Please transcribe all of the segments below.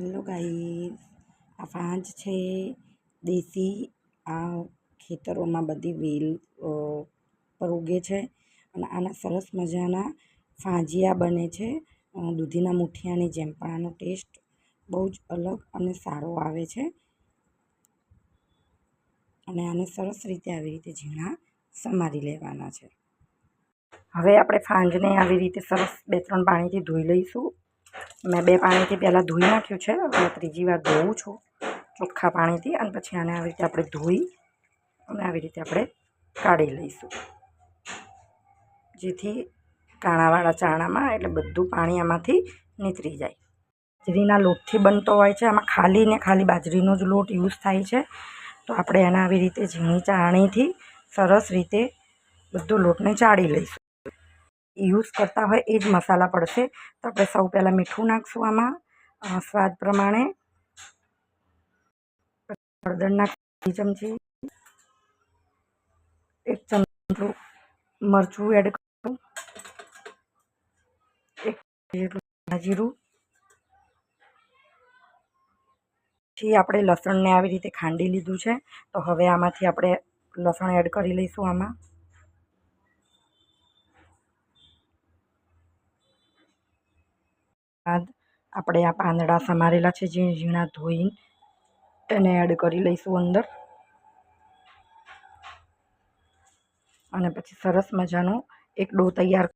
Hello guys, આ ફાંજ છે દેશી. આ ખેતરોમાં બધી વેલ પર ઉગે છે અને આના સરસ મજાના ફાંજિયા બને છે દૂધીના મુઠિયાની જેમ, પણ આનો ટેસ્ટ બહુ જ અલગ અને સારો આવે છે. અને આને સરસ રીતે આવી રીતે ઝીણા સમારી લેવાના છે. હવે આપણે ફાંજને આવી રીતે સરસ 2-3 પાણીથી ધોઈ લઈશું. મેં 2 પાણીથી પહેલાં ધોઈ નાખ્યું છે, હવે ત્રીજી વાર ધોઉં છું ચોખ્ખા પાણીથી. અને પછી આને આવી રીતે આપણે ધોઈ અને આવી રીતે આપણે કાઢી લઈશું, જેથી કાણાવાળા ચાણામાં એટલે બધું પાણી આમાંથી નીતરી જાય. બાજરીના લોટથી બનતો હોય છે. આમાં ખાલી ને ખાલી બાજરીનો જ લોટ યુઝ થાય છે. તો આપણે એને આવી રીતે ઝીણી ચાળણીથી સરસ રીતે બધું લોટને ચાળી લઈશું. યુઝ કરતા હોય એ જ મસાલા પડશે. તો આપણે સૌ પહેલાં મીઠું નાખશું આમાં સ્વાદ પ્રમાણે. હળદર નાખી 1 ચમચી, 1 ચમચી મરચું એડ કરું, 1 જેટલું જીરું. પછી આપણે લસણને આવી રીતે ખાંડી લીધું છે, તો હવે આમાંથી આપણે લસણ એડ કરી લઈશું. આમાં બાદ આપણે આ પાંદડા સમારેલા છે ઝીણા ઝીણા ધોઈને એને એડ કરી લઈશું અંદર. અને પછી સરસ મજાનો એક ડો તૈયાર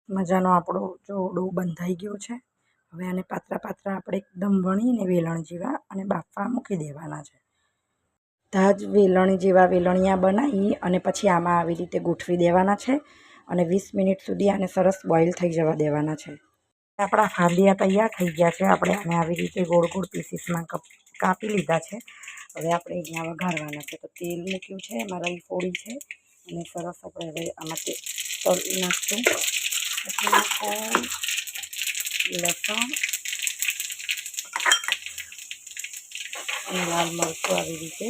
મજાનો આપણો જો ડો બંધાઈ ગયો છે. હવે આને પાતળા પાતળા આપણે એકદમ વણીને વેલણ જેવા અને બાફવા મૂકી દેવાના છે. બધા જ વેલણ જેવા વેલણિયા બનાવી અને પછી આમાં આવી રીતે ગોઠવી દેવાના છે અને 20 મિનિટ સુધી આને સરસ બોઇલ થઈ જવા દેવાના છે. આપણા ફાંદિયા તૈયાર થઈ ગયા છે. આપણે આને આવી રીતે ગોળ ગોળ પીસીસમાં કાપી લીધા છે. હવે આપણે અહીંયા વઘારવાના છે. તો તેલ મૂક્યું છે, એમાં રાઈ ફોડી છે અને સરસ આપણે હવે આમાં તળી નાખશું. લસણ અને લાલ મરચું આવી રીતે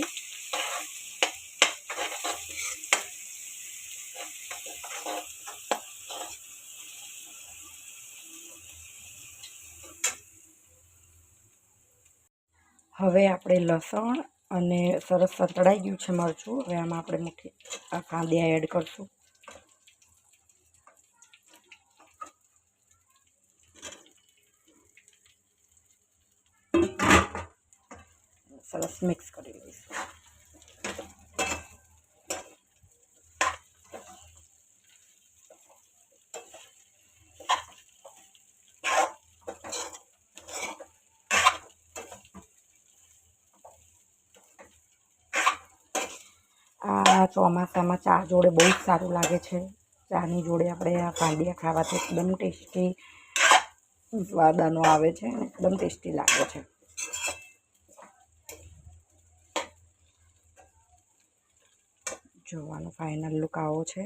હવે આપણે લસણ અને સરસ સતળાઈ ગયું છે મરચું. હવે આમાં આપણે આ ફાંદિયા એડ કરશું. સરસ મિક્સ કરી લઈશું. આ ચોમાસામાં ચા જોડે બહુ જ સારું લાગે છે. ચાની જોડે આપણે આ ફાંદિયા ખાવાથી એકદમ ટેસ્ટી સ્વાદ આનો આવે છે, એકદમ ટેસ્ટી લાગે છે. જોવાનો ફાઇનલ લુક આવો છે.